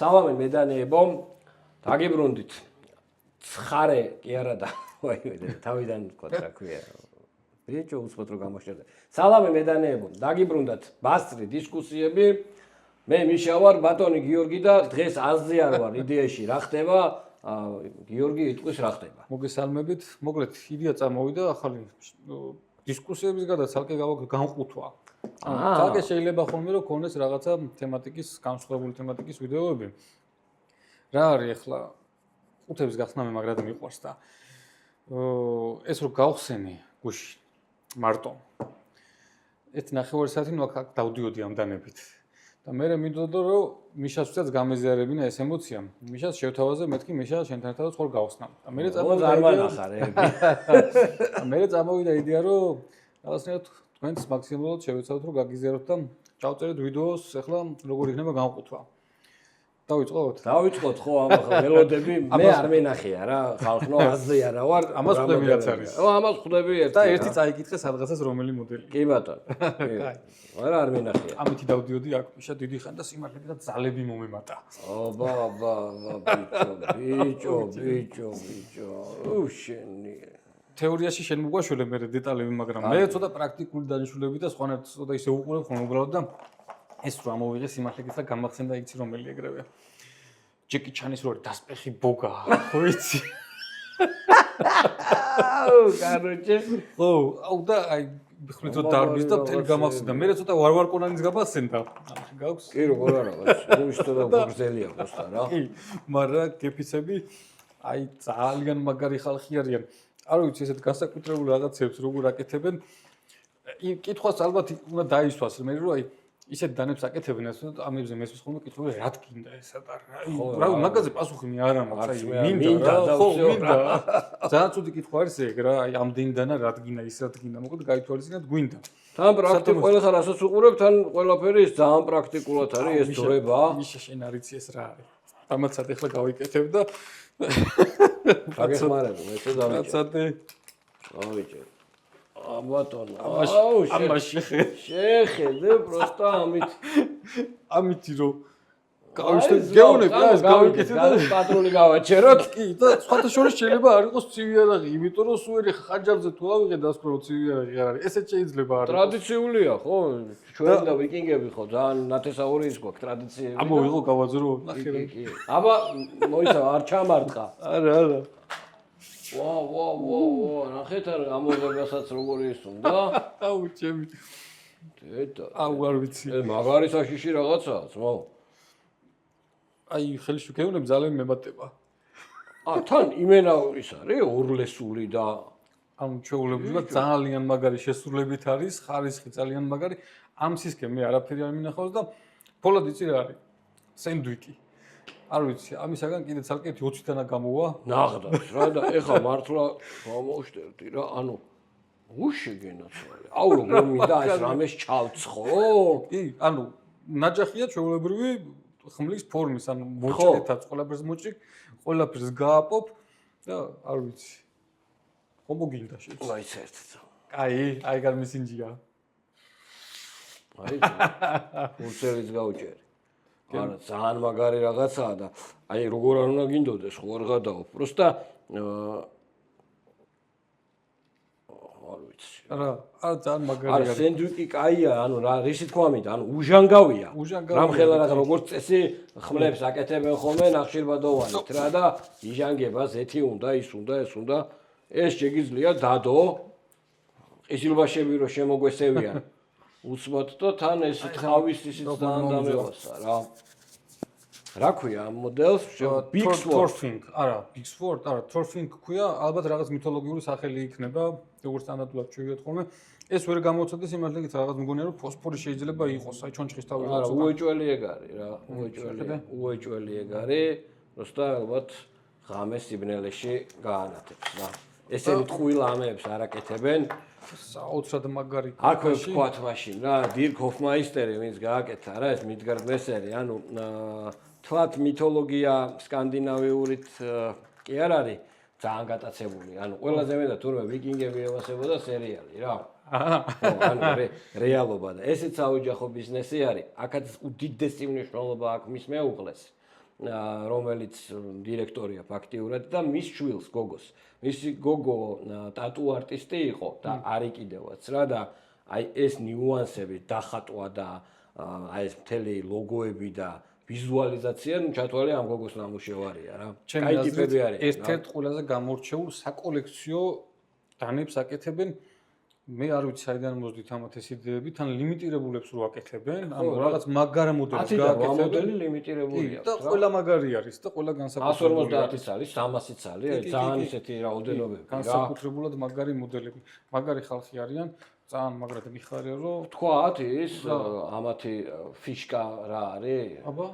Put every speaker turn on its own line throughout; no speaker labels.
სალამი მედანეებო, დაგიბრუნდით. ცხარე კი არა და თავიდან თქვა რა ქვია. ბიჭო უცბად რო გამოშერდა. სალამი მედანეებო, დაგიბრუნდათ ბასტრი დისკუსიები. მე მიშა ვარ, ბატონი გიორგი და დღეს აზრი არ ვარ იდეაში რა ხდება. გიორგი იტყვის რა ხდება.
მოგესალმებით. მოკლედ იდეა წამოვიდა ახალი დისკუსიების გარდა ცალკე განხუთვა. ცალკე შეიძლება ხოლმე რომ ქონდეს რაღაცა თემატიკის, განსხვავებული თემატიკის ვიდეოები. რა არის ახლა ყუთების გახსნა მე მაგრად მიყვარს და ეს რო გავხსენი გუში მარტო. ეს ნახევარი საათი ნუ აქ დავდიოდი ამ დანებით. და მე მინდოდა რომ მიშასაც გამეზიარებინა ეს ემოცია. მიშას შევთავაზე მეთქი მიშა შენთან ერთად ხარ გავხსნამ. და მე წამოვიდა იდეა რომ რაღაცნაირად თქვენს მაქსიმალურად შევეცადოთ რომ გაგიზიაროთ და ჩავწერეთ ვიდეოს ახლა როგორ იქნება განხუთვა. დავიწყოთ
ხო ახლა ველოდები მე არ მენახია რა ხალხო აზრი არა ვარ
ამას ხვდები რაც არის
ამას ხვდები ერთი
და ერთი წაიკითხე სადღაცას რომელი მოდელი
კი ბატონო არ მენახია
ამითი დავდიოდი აქ მიშა დიდი ხან და სიმართლე და ძალები მომემატა
ბიჭო უშენი
თეორიაში შენ მოგვაშველე მე დეტალები მაგრამ მე ცოტა პრაქტიკული დანიშნულები და სხვანაირად ცოტა ისე უყურებ ხომ უბრალოდ და ეს რა მოვიღე სიმართლე გითხრა გამახსენდა იცი რომელი ეგრევე ჯეკი ჩანის როლი დასპეხი ბოგა ხო იცი
კაროჩე
აუ და აი ხმით რომ დარბის და მთელი გამახსენდა მე ცოტა ვარვარკონანის გამახსენდა გაქვს
კი როგორ არა გუშტო და გუგზელია ხოსთან რა
კი მაგრამ გეფიცები აი ძალიან მაგარი ხალხი არიან არ ვიცი ესეთ გასაკუთრებულ რაღაცებს როგორ აკეთებენ კითხვას ალბათ უნდა დაისვას მე რომ აი ისეთ დანებს აკეთებენ ასე და ამებზე მესმის ხოლმე კითხულობენ რა თქინდა ესა და რა მაგაზე პასუხი მე არ ამაქვს აი მინდა ხო მინდა ძალიან ცუდი კითხვა არის ეგ რა აი ამდენი დანა რა თქინდა ის რა თქინდა მოკლედ გაითვალისწინოთ გვინდა
თან პრაქტიკულად ყველასა რასაც უყურებ თან ყველაფერი ის ძალიან პრაქტიკულად არის ეს ძრება
მიშა შენ არიცი ეს რა არის დამაცად ახლა გავიკეთებ და
გაგეხმარებო მე თო
დავიჭე
დავიჭე ბატონო
ამაში
შეხედე პროსტა
ამითი რომ გავიშტე გეუნები ეს გავიკეთე და
პატრული გავაჩეროთ
კი და სხვათა შორის შეიძლება არ იყოს ცივი არაღი იმიტომ რომ სუერი ხანჯალზე თუ ავიღე დასკრო ცივი არაღი არ არის ესეც შეიძლება არ იყოს
ტრადიციულია ხო ჩვენ და ვიკინგები ხო ძალიან ნათესაური ის გვაქვს ტრადიციები
ამოვიღო გავაძრო ნახე რა
აბა მოიცა არ ჩამარტყა
არა
ვა ნახეთ არ ამოღებასაც როგორი ისუნდა
აუ ჩემი
დედა
აუ არ ვიცი
მაგარი საშიში რაღაცაა ძმაო
აი ხელში გეუნებ ძალიან მემატება
თან იმენა ის არის ორლესული და
ანუ ჩვეულებრივად ძალიან მაგარი შესრულებით არის ხარისხი ძალიან მაგარი ამ სისქემ მე არაფერი არ მინახავს და ფოლად იცი რა არის სენდვიკი არ ვიცი, ამისაგან კიდე ცალკე 20 დანა გამოვა.
ნახდას რა და ეხა მართლა გამოვშტერდი რა, ანუ უშეგენაცვალე. აუ როგორ მინდა ეს რამეს ჩავცხო?
კი, ანუ ნაჯახია ჩვეულებრივი ხმლის ფორმის, ანუ მოჭრეთაც ყველაფერს მოჭრიკ, ყველაფერს გააპოპ და არ ვიცი. ხომ მოგინდა შეც.
მაიცერთ.
აი გამისინჯია.
აი, ურცელიც გაუჭერი. არა ძალიან მაგარი რაღაცაა და აი როგორ არ უნდა გინდოდეს ხო არ გადაო პროსტა არ ვიცი
არა ძალიან მაგარი
არა სენდვიკი კაია ანუ რა რისი თქვა მინდა ანუ უჟანგავია რამხელა რა როგორც წესი ხმლებს აკეთებენ ხოლმე ნახშირბადოვანით რა და იჟანგებას ეთი უნდა ის უნდა ეს უნდა ეს შეგიძლია დადო ყიზილბაშები რო შემოგვესევიან უცბად და თან ეს თავის ისიც დაანდამევასა რა. რა ქვია ამ მოდელს?
Big Sword. არა, Big Sword, არა, Thorfinn ქვია, ალბათ რაღაც მითოლოგიური სახელი იქნება, როგორც სტანდარტულად შევიდეთ ხოლმე. ეს ვერ გამოცადეს სიმართლე გითხრა რაღაც მგონია რომ ფოსფორი შეიძლება იყოს, აი ჩონჩხის თავი
არა, უეჭველი ეგ არის რა, უეჭველი ეგ არის, просто ალბათ ღამეს სიბნელეში გაანათებს რა. ესენი ტყუილ ამებს არ აკეთებენ.
საოცრად მაგარი
აქვე ვთქვათ მაშინ რა დირკ ჰოფმაისტერი ვინც გააკეთა რა ეს მიდგარდ მესერი ანუ თვათ მითოლოგია სკანდინავიურით კი არ არის ძალიან გატაცებული ანუ ყველაზე მეტად თურმე ვიკინგები ევასებოდა სერიალი რა ანუ რეალობა და ესეც საოჯახო ბიზნესი არის აქაც უდიდესი მნიშვნელობა აქვს მის მეუღლეს რომელიც დირექტორია ფაქტიურად და მის შვილს გოგოს. მისი გოგო ტატუ არტისტი იყო და არის კიდევაც რა და აი ეს ნიუანსები დახატვა და აი ეს მთელი ლოგოები და ვიზუალიზაცია ჩათვალე ამ გოგოს ნამუშევარია რა.
ჩემი აზრით ერთ-ერთ ყველაზე გამორჩეულ საკოლექციო დანებს აკეთებენ მე არ ვიცი საიდან მოძდით ამათ ეს იდეები, თან ლიმიტირებულებს რო აკეთებენ, ანუ რაღაც მაგარ მოდელს გააკეთებენ.
მოდელი ლიმიტირებული აქვს
და ყველა მაგარი არის და ყველა განსაკუთრებული
150-იც არის, 300-იც არის, ძალიან ისეთი რაოდენობები რა.
განსაკუთრებულად მაგარი მოდელები. მაგარი ხალხი არიან, ძალიან მაგრად მიხარია რომ
თქვათ ის ამათი ფიშკა რა არის?
აბა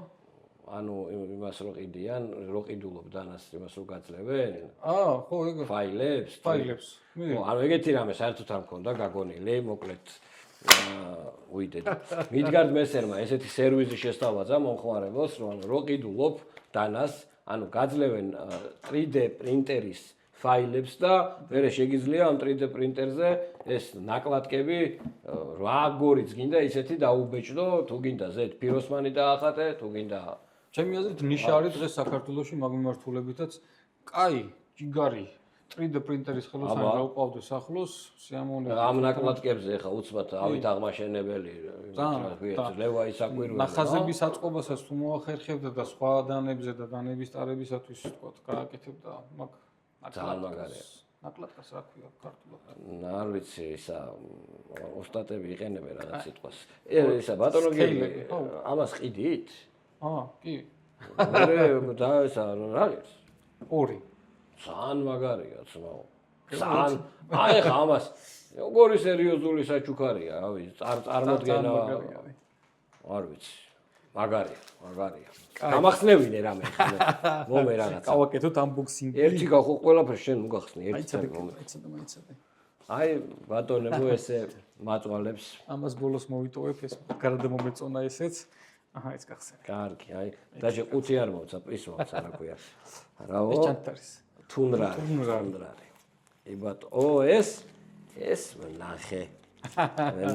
ანუ იმას რო ყიდიან, რო ყიდულობ დანას იმას რო გაძლევენ?
ხო, ეგ
ფაილებს. ხო, ანუ ეგეთი რამე საერთოდ არ მქონდა გაგონილი, მოკლედ უიდეთ. მიდგარდ მესერმა ესეთი სერვისი შესთავაზა მომხმარებელს, რომ ანუ რო ყიდულობ დანას, ანუ გაძლევენ 3D პრინტერის ფაილებს და მერე შეგიძლია ამ 3D პრინტერზე ეს ნაკლადკები როგორიც გინდა ისეთი დაუბეჭდო, თუ გინდა ზედ ფიროსმანი დაახატე, თუ გინდა
ჩემი აზრით ნიშა არის დღეს საქართველოში მაგ მიმართულებითაც კაი, ჯიგარი 3D პრინტერის ხელოსანი გაუყავდეს ახლოს, სიამოვნებაა.
ამ ნაკლადკებზე ხა უცბად ავით აღმაშენებელი ლევა ისაკვირველი.
ნახაზების აწყობასაც თუ მოახერხებდა და სხვა დანებზე და დანების ტარებისათვის თქვა გააკეთებდა მაგ
ძალიან მაგარია.
ნაკლადკას რა ქვია ქართულად?
არ ვიცი, ისა ოსტატები იყენებენ რაღაც სიტყვას. ისა ბატონო ამას ყიდით?
კი.
მე და ისა რა არის?
ორი.
ძალიან მაგარია, ძმაო. ძალიან. აი ხა ამას როგორი სერიოზული საჩუქარია, რავი, წარმოდგენა. არ ვიცი. მაგარია. გამახსნევინე რამე. მომე რაღაცა.
გავაკეთოთ unboxing-ი.
ერთი გახო ყველაფერს შენ უგახსნი, ერთი მომე.
მაიცადე.
აი ბატონებო ესე მაწვალებს.
ამას ბოლოს მოვიტოვებ ეს გარდა მომეწონა ესეც. აჰა, ეს გახსენე.
კარგი, აი დაჟე ყუთი არ მოვცა, პრისმოც არა ქვია. რაო?
ეს ჩანტარის.
თუნრარი. იბატო, ეს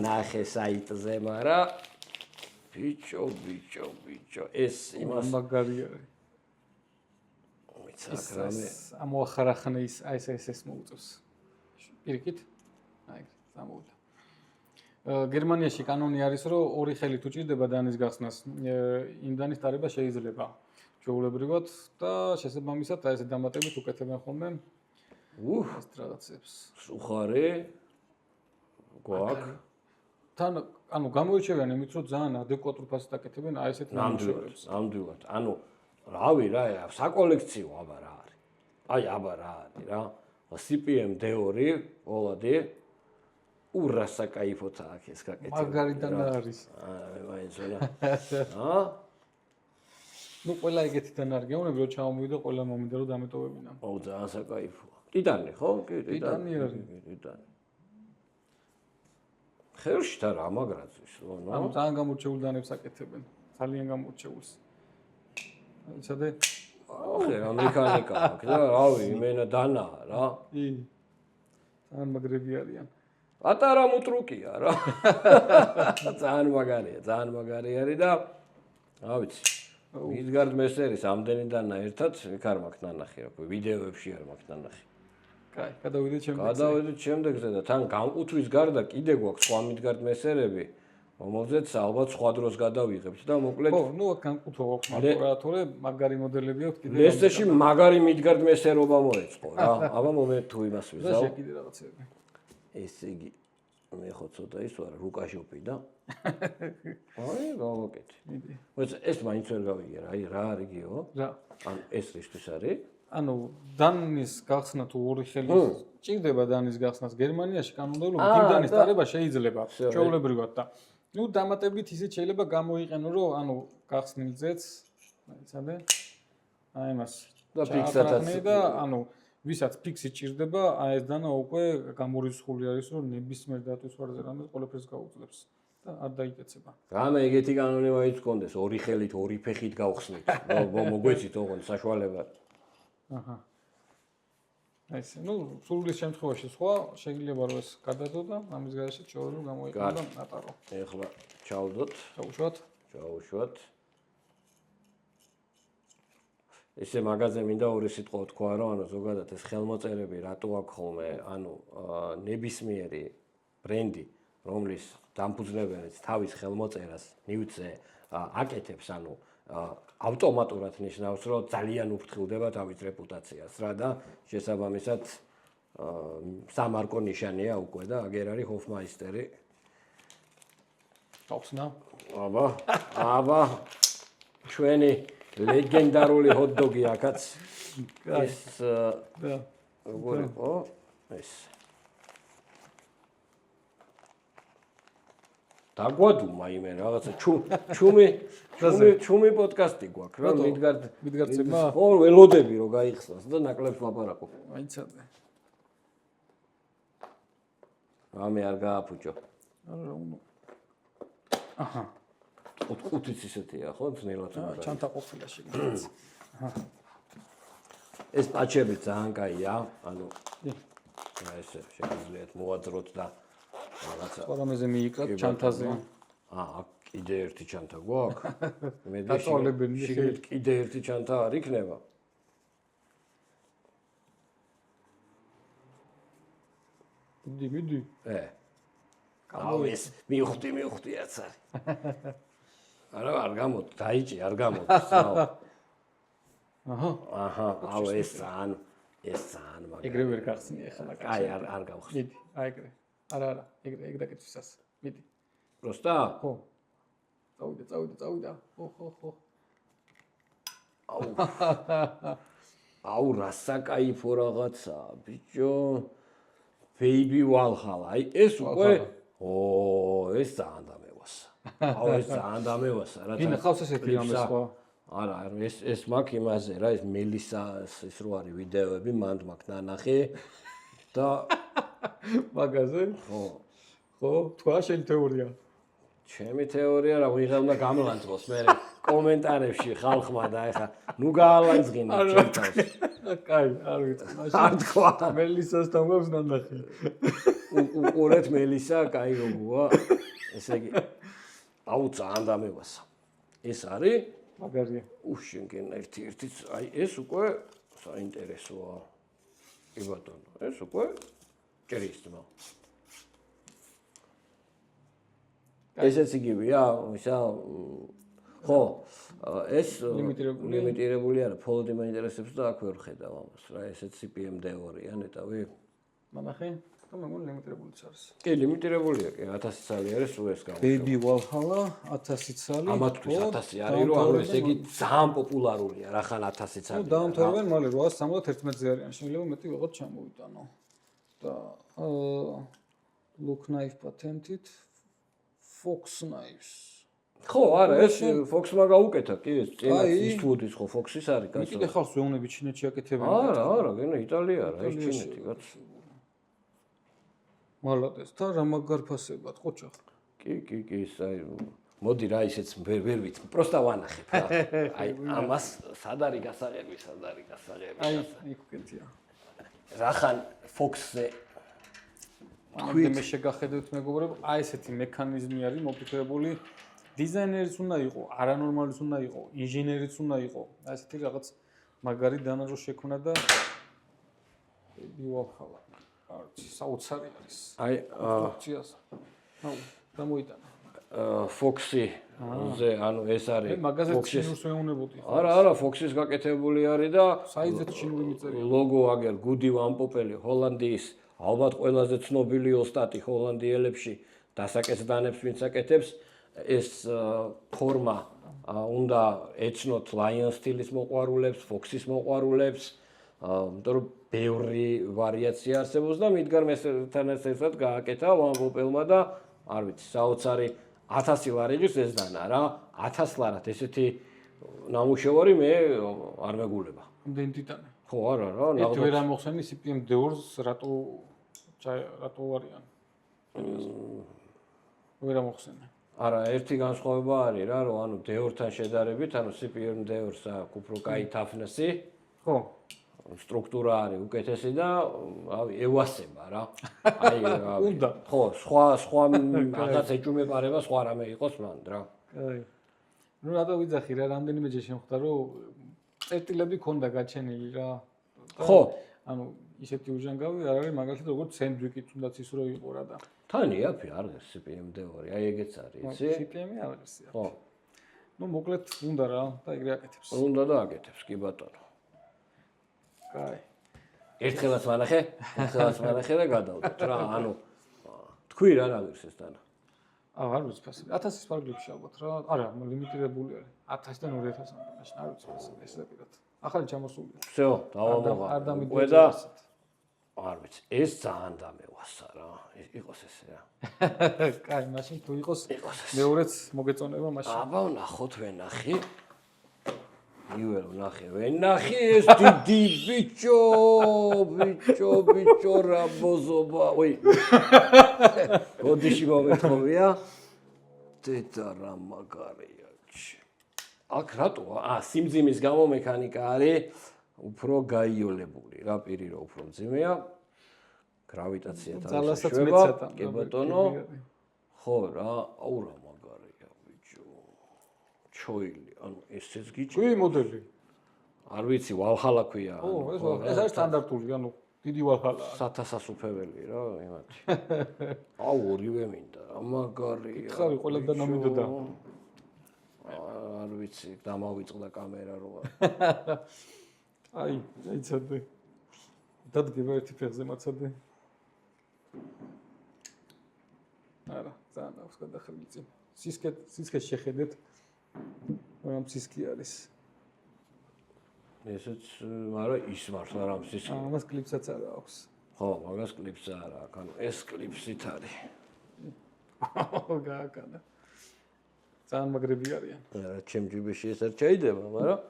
ნახე საიტზე, მარა ბიჭო, ეს იმას
მაგარი არის.
ვიცი, რამე
ამოახარახნე ის ეს მოუწევს. პირიქით? აი, სამოვიდა. გერმანიაში კანონი არის, რომ ორი ხელით უჭირდება დანის გახსნას. იმ დანის ტარება შეიძლება ჩვეულებრივად და შესაბამისად აი ესე დამატებით უკეთებენ ხოლმე ეს რაღაცებს.
სუხარი გვაქვს.
თან ანუ გამოირჩევიან იმით, რომ ძალიან ადეკვატურ ფასად აკეთებენ აი ესეთ ნამუშევრებს.
ნამდვილად. ანუ რავი რა, საკოლექციო აბა რა არის. აი აბა რა არის რა. CPM D2 ოლადი ურასა кайფოთა აქ ეს გაკეთება.
მაგარიდან არის.
მაინც რა.
ნუ ყველა ეგეთიდან არ გეუბნები რომ ჩამოვიდა ყველა მომიდა რომ დამეტოვებინა.
ძალიან საკაიფოა. ტიტანი ხო? კი,
ტიტანი არის.
ტიტანი. ხელში და რა მაგრაცის,
ანუ ძალიან გამორჩეულ დანებს აკეთებენ. ძალიან გამორჩეულს. იცოდე?
ახლა ამერიკანიკა აქვს და რავი, იმენა დანაა რა.
კი. ძალიან მაგრები არიან.
პატარა მუტრუკია რა. ძალიან მაგარი არის და რა ვიცი. მიდგარდ მესერის ამდენი დანა ერთად იქ არ მაქვს ნანახი რა, ვიდეოებში არ მაქვს ნანახი.
კაი, გადავიდეთ შემდეგზე.
გადავიდეთ შემდეგზე და თან განყუთვის გარდა კიდე გვაქვს სხვა მიდგარდ მესერები, რომელზეც ალბათ სხვა დროს გადავიღებთ და მოკლედ
ხო, ნუ განყუთვა გვაქვს მარტო რა, თორე მაგარი მოდელები აქვს კიდე.
ლესტეში მაგარი მიდგარდ მესერობა მოეწყო რა. აბა მომენტ თუ იმას ვიზავ.
და კიდე რაღაცები.
ესე იგი მე ხო ცოტა ის ვარ რუკაშოპი და აი გავაკეთე. მოიცა ეს მაინც ვერ გავიგე რა, აი რა არიგიო?
რა.
ან ეს რისთვის არის?
ანუ დანის გახსნა თუ ორი ხელით ჭირდება დანის გახსნას გერმანიაში კანონმდებლობით იმ დანის ტარება შეიძლება ჩვეულებრივად და ნუ დამატებით ისიც შეიძლება გამოიყენო რომ ანუ გახსნილზეც იცადე აი მას
და ფიქსათაც
და ანუ ვისაც ფიქსი ჭირდება აი ეს დანა უკვე გამორიცხული არის რომ ნებისმიერ დატვის ვარზე რამე ყველაფერს გაუძლებს და არ დაიკეცება.
რამე ეგეთი კანონი მაინც გქონდეს ორი ხელით ორი ფეხით გავხსნით. მოგვეცით ოღონდ საშუალება.
აჰა. აი ესე, ნუ სრულის შემთხვევაში სხვა შეიძლება რომ ეს გადადო და ამის გარეშე ჩაორო გამოიყენო და ნატარო.
ეხლა ჩავდოთ.
ჩაუშვათ.
ესე მაგაზე მინდა ორი სიტყვა თქვა, რომ ანუ ზოგადად ეს ხელმოწერები რატო აქვს ხოლმე, ანუ ნებისმიერი ბრენდი, რომლის დამფუძნებელიც თავის ხელმოწერას ნივთზე აკეთებს, ანუ ავტომატურად ნიშნავს, რომ ძალიან უფრთხილდება თავის რეპუტაციას რა და შესაბამისად სამარკო ნიშანია უკვე და აგერ არის ჰოფმაისტერი.
ხავსნა?
აბა ჩვენი ლეგენდარული ჰოთ-დოგი აქაც ეს როგორ იყო ეს დაგვადუმა იმენ რაღაცა ჩუმი პოდკასტი გვაქვს რა
მიდგარცემა
ხო ველოდები რომ გაიხსნას და ნაკლებს ლაპარაკობ
მაიცადე
რამე არ გააფუჭო
არა უნდა აჰა
ხუთიც ისეთია ხო ძნელად
ჩანთა ყოფილა შეგიძლიათ
ეს პაჩები ძალიან კაია ანუ ესე შეგიძლიათ მოვაძროთ და რაღაცა
ყველამეზე მიიკრათ ჩანთაზე
კიდე ერთი ჩანთა გვაქვს მე
დაწოლებენ
კიდე ერთი ჩანთა არ იქნება
მიდი
ეს მივხვდი რაც არის არა არ გამოდ დაიჭი არ გამოდის აჰა აუ ეს ძალიან მაგარი
ეგრე ვერ გახსნი ახლა
კაი არ გავხსნი
მიდი აი ეგრე არა ეგრე დაკეთვისას მიდი
პროსტა
ხო წავიდა ხო
აუ რასაკაიფო რაღაცა ბიჭო baby valhalla აი ეს უკვე ეს ძალიან დამევასა აუ ეს ძალიან დამევასა რა
ვინ ხავს ესეთი რამე სხვა
არა ეს მაგ იმაზე რა ეს მელისას ეს რო არის ვიდეოები მანდ მაგ ნანახი და
მაგაზე ხო თქვა შენი თეორია
ჩემი თეორია რა ვიღა უნდა გამლანძღოს მე კომენტარებში ხალხმა და ეხა ნუ გაალანძღინე ჩემთვის
კაი არ ვიცი
არ თქვა
მელისასთან გვაქვს ნანახი
უყურეთ მელისა კაი როგორა ესე იგი აუ ძალიან დამევასა ეს არის
მაგარია
უშენგენ ერთი აი ეს უკვე საინტერესოა კი ბატონო ეს უკვე ჭრის თმა ესეც იგივეა ისა ხო ეს ლიმიტირებული არა ფოლოდი მაინტერესებს და აქ ვერ ხედავ ამას რა ესეც CPM-D2-ია ნეტავი
ნანახი და მეგონი ლიმიტირებულიც არის
კი ლიმიტირებულია კი 1000 წელი არის სულ ეს გამო
baby valhalla 1000 წელი
ამათთვის 1000 არის რომ ანუ ესე იგი ძალიან პოპულარულია რახან 1000 წელი
დაამთავრებენ მალე 871-ზე არიან შეიძლება მეტი ვიღოთ ჩამოვიტანო და look knife patented fox knives
ხო არა ეს fox-მა გაუკეთა კი ეს წინა Eastwood-ის ხო fox-ის არის კაცო
კიდე ხალხს ვეუბნები ჩინეთში აკეთებენ
არა გენა იტალია რა ის ჩინეთი კაც
მალადეს და რა მაგარფასებად ყოჩა
კი ის აი მოდი რა ისეც ვერ ვიცი პროსტა ვანახებ რა აი ამას სად არის გასაღები
აი იქ უკეთია
რახან fox-ზე
თქვი მე შეგახედოთ მეგობრებო აი ესეთი მექანიზმი არის მოფიქრებული დიზაინერიც უნდა იყო არანორმალის უნდა იყო ინჟინერიც უნდა იყო აი ესეთი რაღაც მაგარი დანაჟო შექმნა და ვივალხალა არც საოცარი არის
აი
ფუნქციას აუ გამოიტანა
fox-ი ზე ანუ ეს არის
მაგაზე ჩინურს ვეუნებოდი
არა fox-ის გაკეთებული არის და
საიძეთ ჩინური მიწერია
ლოგო აგერ გუდი ვანპოპელი ჰოლანდიის ალბათ ყველაზე ცნობილი ოსტატი ჰოლანდიელებში დასაკეთდანებს ვინც აკეთებს ეს ფორმა უნდა ეცნოთ Lion სტილის მოყვარულებს, Fox-ის მოყვარულებს, იმიტომ რომ ბევრი ვარიაცია არსებობს და მიდგარ მესთან ერთად გააკეთა ვანპოპელმა და არ ვიცი, საოცარი 1000 ლარიღის ეს დანა რა, 1000 ლარად ესეთი ნამუშევარი მე არ მეგულება.
იმდენი ტიტანი.
ხო, არა რა,
ნახოთ. ერთ ვერ ამოხსენი CPM-D2-ს რატო არიან? ვერ ამოხსენე. არა, ერთი განსხვავება არის რა, რომ ანუ D2-თან შედარებით, ანუ CPM-D2-ს აქვს უფრო კაი თაფნისი. ხო. სტრუქტურა არის უკეთესი და რავი, ევასება რა. აი, უნდა. ხო, სხვა რაღაც ეჭვმეპარება სხვა რამე იყოს მანდ რა. აი. ნუ რატო ვიძახი რა, რამდენიმეჯერ შემხვდა რომ წერტილები ქონდა გაჩენილი რა.
ხო.
ანუ ისეთი უჟანგავი არ არის მაგალითად როგორც სენდვიკი თუნდაც ის რო იყო რა და.
თან იაფი არ არის CPM-2, აი ეგეც არის, იცი?
CPM-ი არ არის იაფი.
ხო.
ნუ მოკლედ უნდა რა და ეგრე აკეთებს.
უნდა და აკეთებს, კი ბატონო.
კაი.
ერთხელაც მანახე და გადავდოთ რა, ანუ თქვი რა რამის ეს დანა.
არ ვიცი ფასი. 1000-ის ფარგლებში ალბათ რა. არა, ლიმიტირებული არის. 1000-დან 2000-მდე მაშინ არ ვიცი ფასი. ესე პირად. ახალი ჩამოსულია.
всё, დავამოვა.
არ
უკვე და არ ვიცი, ეს ძალიან დამევასა რა. იყოს ესე რა.
კაი, მაშინ თუ იყოს მეორეც მოგეწონება მაშინ.
აბა ნახოთ ვენახი. იუელ ნახე, ვენახი ეს დიდი ბიჭო რა ბოზობა. ой. გოდიში მომეთხოვია. დედა რა მაგარია. აქ რატოა? სიმძიმის გამო მექანიკა არის უფრო გაიოლებული. რა პირი რო უფრო მძიმეა. გრავიტაცია თან შეშვება. კი ბატონო. ხო რა, აუ რა მაგარია ბიჭო. ჩოილი, ანუ ესეც გიჭი.
კი მოდელი.
არ ვიცი, ვალჰალა ქვია.
ეს არის სტანდარტული, ანუ დიდი ვალჰალაა.
სათასასუფეველი რა, იმათი. აუ ორივე მინდა, რა მაგარია.
ხარი ყველადან ამიდოდა.
არ ვიცი, დამავიწყდა კამერა რა.
აი, აიცადე. დადგება ერთი ფეხზე მაცადე. არა, ძალიან აქვს გადახრილი წინ. სისქე შეხედეთ. რომ სისქი არის.
ესეც, მაგრამ ის მართლა რამ სისქი.
ამას კლიპსაც არა აქვს.
ხო, მაგას კლიპს არა აქვს. ანუ ეს კლიპსით არის.
გააკანა. ძალიან მაგრები არიან.
რა, ჩემ ჯიბეში ეს არ ჩაიდება, მაგრამ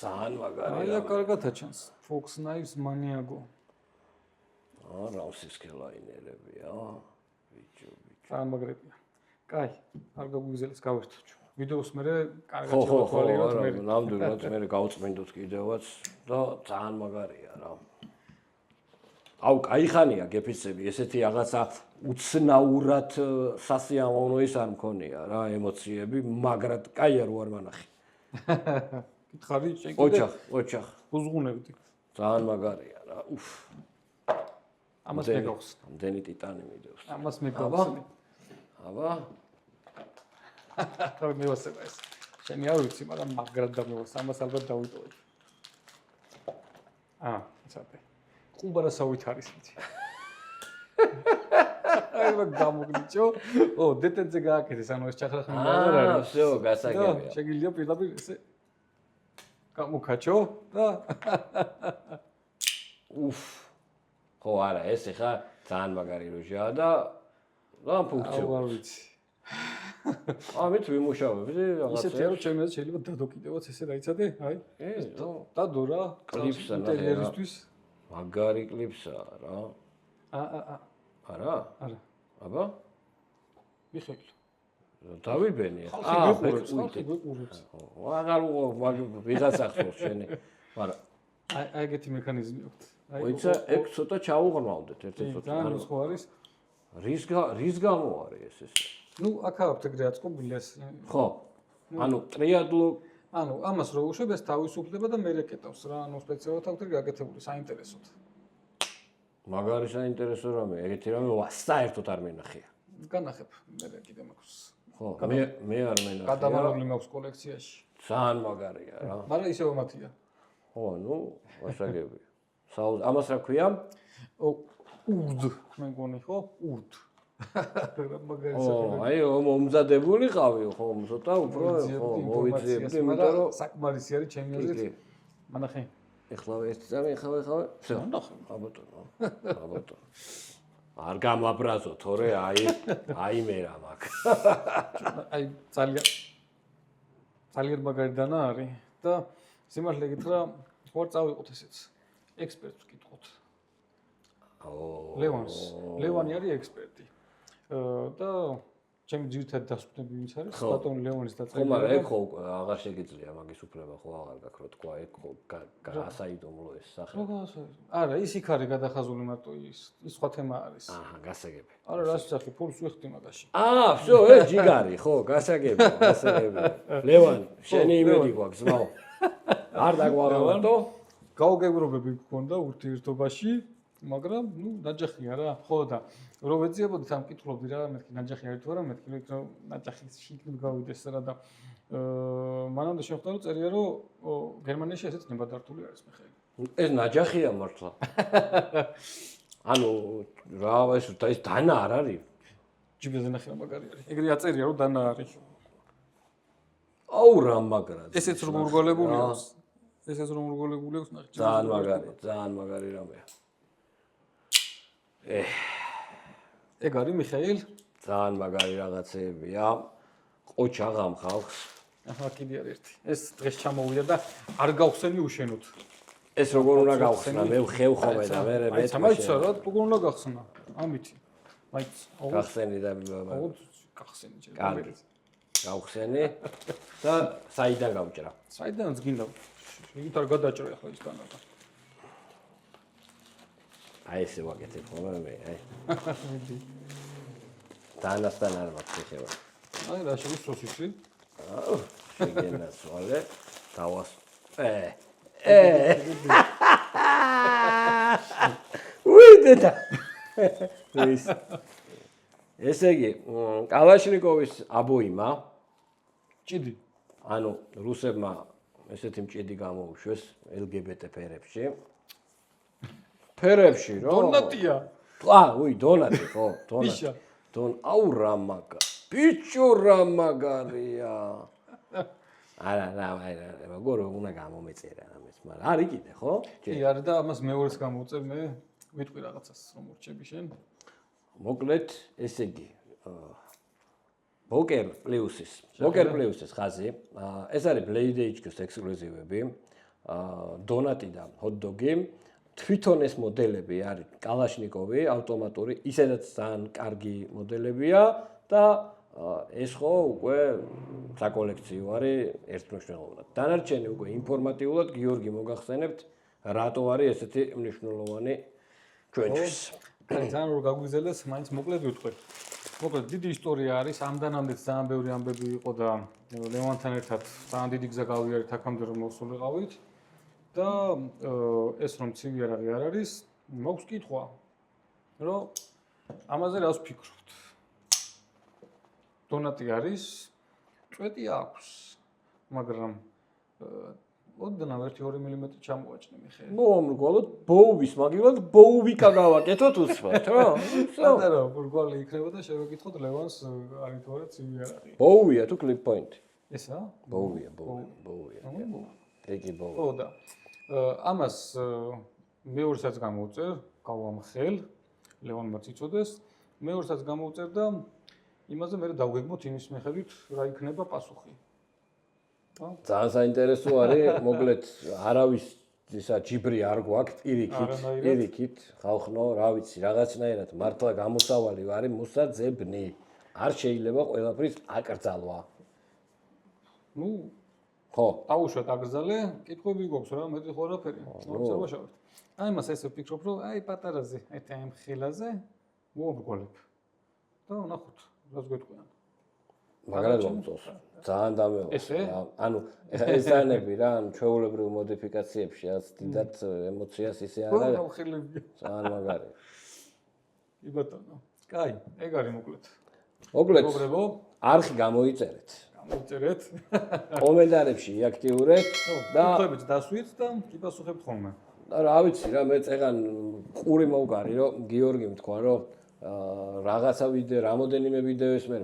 ძალიან მაგარია.
აი, კარგად აჩანს. Fox Knives Maniago.
რა სისქე ლაინერებია. ბიჭო.
ძალიან მაგრებია. კაი, არ გაგვიგზელეს გავერთო. ვიდეოს მე კარგად შევთვალიეროთ მე.
ნამდვილად მე გავწმინდოთ კიდევაც და ძალიან მაგარია რა. აუ, კაი ხანია გეფიცები, ესეთი რაღაცა უცნაურად სასიამოვნო ის არ მქონია რა, ემოციები, მაგრამ კაია რო არ მანახი.
კითხარი შეკიდე.
ოჩახ.
უზღუნებდი.
ძალიან მაგარია რა. უფ.
ამას მე გავხსნი.
ამდენი ტიტანი მიდევს.
ამას მე გავხსნი.
აბა.
მე ვასება ეს. შენი არ ვიცი, მაგრამ მაგრად დამევას. ამას ალბათ დავიტოვებ. ცოტა. ყუბარასავით არის მითი. აი მაგ გამოგლიჩო. დეტენზე გააკეთეს, ანუ ეს ჩახრახმი არ არის.
всё, გასაგებია.
შეგიძლია პირდაპირ ესე გამოგაჩო და
უფ. ხო, არა, ეს ხა ძალიან მაგარი როჟაა და რა ფუნქცია.
არ ვიცი.
ამით ვიმუშავებდი რაღაცა.
ისეთი რომ ჩემი აზრით შეიძლება დადო კიდევაც ესე რაიცადე? აი. დადო რა.
კლიპსა
ინტერიერისთვის.
მაგარი კლიპსაა რა. არა?
არა.
აბა?
მიხეილ.
დავიბენი.
ხალხი გვიყურებს.
აღარ ვიღაცა ხსოვს შენი. მაგრამ
აი ეგეთი მექანიზმი აქვს.
ოიცა ეგ ცოტა ჩაუღრმავდეთ ერთ-ერთ ცოტა.
ძალიან ხო არის.
რის გამო არის ეს?
ნუ აქ აქვს ეგრე აწყობილი ეს.
ხო. ანუ ტრიადლო
ანუ ამას რო უშვებ ეს თავისუფლდება და მე რეკეტავს რა, ანუ სპეციალურად აქვს გაკეთებული საინტერესოდ.
მაგარი საინტერესო რამე, ეგეთი რამე საერთოდ არ მენახია.
განახებ, მე კიდე მაქვს.
ხო, მე არ მენახია.
გადამარული მაქვს კოლექციაში.
ძალიან მაგარია რა.
მაგრამ ისევ მათია.
ხო, ნუ ვასაგები. ამას რა ქვია?
ურდ, მე მგონი ხო? ურდ. რა მაგარი
საქმე. აი, მომზადებული ყავი, ხო, ცოტა უფრო ხო, მოვიძიებდი, იმიტომ რომ
საკმარისი არის ჩემი აზრით. მანახე.
ეხლა ერთი წამი, ეხლა. всё. აბატონო. არ გამაბრაზო, თორე აი მე რა მაქვს.
აი, ძალიან მაგარი დანა არის და სიმართლე გითხრა, ხوار წავიყოთ ესეც. ექსპერტს ვკითხოთ. ლევანი არის ექსპერტი. და ჩემი ძირითადი დასკვნები ვინც არის? ბატონ ლევანის დაწყება.
ხო, მაგრამ ეგ ხო აღარ შეგიძლია მაგის უფლება ხო აღარ გაქვს რო თქვა, ეგ ხო გასაიდუმლო ეს სახე.
არა, ის იქ არის გადახაზული მარტო ის სხვა თემა არის.
გასაგები.
არა, რა სახე, ფულს ვიხდი მაგაში.
всё, ეს ჯიგარი, ხო, გასაგები. ლევანი, შენი იმედი გვაქვს, ზმაო. არ დაგვარავათო.
გაუგებრობები გქონდა ურთიერთობაში, მაგრამ ნუ ნაჯახია რა. ხო და რო ვეძიებოდით ამ კითხულობდი რა, მეთქი ნაჯახი არის თუ არა, მეთქი რომ ნაჯახი შიგნით გავიდეს რა და მანამდე შეხვდა რომ წერია რომ გერმანიაში ესეც ნებადართული არის მიხეილი.
ეს ნაჯახია მართლა. ანუ რა ეს დანა არ არის.
ჯიბეზე ნახე რა მაგარი არის. ეგრე აწერია რომ დანა არის.
აუ რა მაგრად.
ესეც რომ მორგოლებული აქვს. ესეც რომ მორგოლებული აქვს ნახე.
ძალიან მაგარი რამეა.
ეგ არის მიხეილ?
ძალიან მაგარი რაღაცეებია. ყოჩ აღამ ხალხს.
აჰა, კიდე არის ერთი. ეს დღეს ჩამოვიდა და არ გავხსენი უშენოდ.
ეს როგორ უნდა გავხსნა? მე ხევ და მე
მეც მაიცა რა, როგორ უნდა გავხსნა? ამითი. მაიც
გახსენი და
გახსენი ჯერ.
კარგი. გავხსენი და საიდან გავჭრა?
საიდანაც გინდა? იგით არ გადაჭრე ახლა ის განადა.
აი ესე ვაკეთებ ხოლმე მე, აი. დანასთან არ მაქვს ხევა.
აი რა შეგუსოს ისი?
აუ, შეგენაცვალე. დავას. უიდედა. ესე იგი, კალაშნიკოვის აბოიმა
ჭიდი.
ანუ რუსებმა ესეთი მჭიდი გამოუშვეს LGBT ფერებში. ფერებში რო?
დონატია.
დონატი ხო, დონატი. აუ რა მაგა. ბიჭო რა მაგარია. არა, როგორ უნდა გამომეწერა ამას, მაგრამ არის კიდე, ხო?
კი, არის და ამას მეორეს გამოვწევ მე. ვიტყვი რაღაცას რომ ურჩები შენ.
მოკლედ, ესე იგი, Poker Plus-ის ხაზი. ეს არის Blade HQ-ს ექსკლუზივები. დონატი და hot dog-ი. თვითონ ეს მოდელები არის კალაშნიკოვი, ავტომატური, ისედაც ძალიან კარგი მოდელებია და ეს ხო უკვე საკოლექციო არის ერთმნიშვნელოვნად. დანარჩენი უკვე ინფორმატიულად გიორგი მოგახსენებთ, რატო არის ესეთი მნიშვნელოვანი ჩვენთვის.
ძალიან რომ გაგვიზელდეს, მაინც მოკლედ ვიტყვი. მოკლედ დიდი ისტორია არის, ამდანამდეც ძალიან ბევრი ამბები იყო და ლევანთან ერთად ძალიან დიდი გზა გავიარეთ აქამდე რომ მოსულიყავით და ეს რომ ცივი არაღი არ არის, მაქვს კითხვა, რომ ამაზე რას ვფიქრობთ? დონატი არის, წვეტი აქვს, მაგრამ ოდნავ 1-2 მმ ჩამოვაჭნე მიხეილ.
მომრგვალოთ ბოუვის, მაგილად ბოუვიკა გავაკეთოთ უსვათ, რა?
არა, მრგვალი იქნება და შევეკითხოთ ლევანს არის თუ არა ცივი არაღი.
ბოუვია თუ კლიპ პოინტი?
ესა?
ბოუვია. ეგი ბოუვია.
ხო და ამას მეორესაც გამოვწერ, გავამხელ, ლევანმა წიწოდეს, მეორესაც გამოვწერ და იმაზე მე დავგეგმოთ იმის მიხედვით რა იქნება პასუხი.
ძალიან საინტერესო არის, მოკლედ არავის ისა ჯიბრი არ გვაქვს პირიქით, ხალხნო, რა ვიცი, რაღაცნაირად მართლა გამოსავალი არის მოსაძებნი. არ შეიძლება ყველაფრის აკრძალვა.
ნუ
ხო,
აუშვათ აკრძალე, კითხვები გვაქვს რა, მეტი ხო არაფერი. მოხსოვაშავთ. აი მას ესე ვფიქრობ, რომ აი პატარაზე, აი ხილაზე მოვბრგოლებ. და ვნახოთ, რას გვეტყვიან.
მაგალითად მომწონს. ძალიან დამეულო. ანუ ესანები რა, ჩვეულებრივ მოდიფიკაციებში რაც დიდად ემოციას ისე არ არის. ძალიან მაგარია.
კი ბატონო. კაი, ეგ არის მოკლედ.
მოკლედ, არხი გამოიწერეთ.
მოიწერეთ.
კომენტარებში იაქტიურეთ
და კითხვებიც დასვით და კიპასუხებთ ხოლმე.
და რა ვიცი რა, მე წეგან ყური მოვკარი, რომ გიორგიმ თქვა, რომ რაღაცა ვიდეო, რამოდენიმე ვიდეოს მე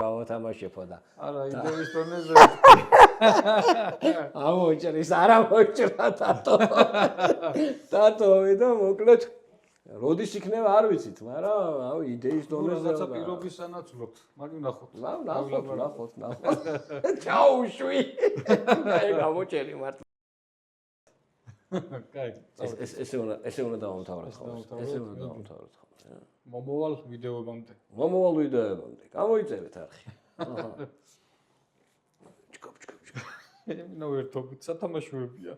გავათამაშებო და
არა, იდეის დონეზე.
ამოიჭრის, არა მოიჭრა დატო. დატოვე და მოკლედ როდის იქნება არ ვიცით, მაგრამ ავი იდეის დონეზე
რაღაცა პირობის სანაცვლოდ. მაგ ვნახოთ.
ნახოთ. ჩაუშვი. აი გამოჭერი მართლა.
კაი.
ესე უნდა დავამთავროთ ხოლმე.
მომოვალ ვიდეოებამდე.
გამოიწერეთ არხი. აჰა.
ნუ ერთობით სათამაშოებია.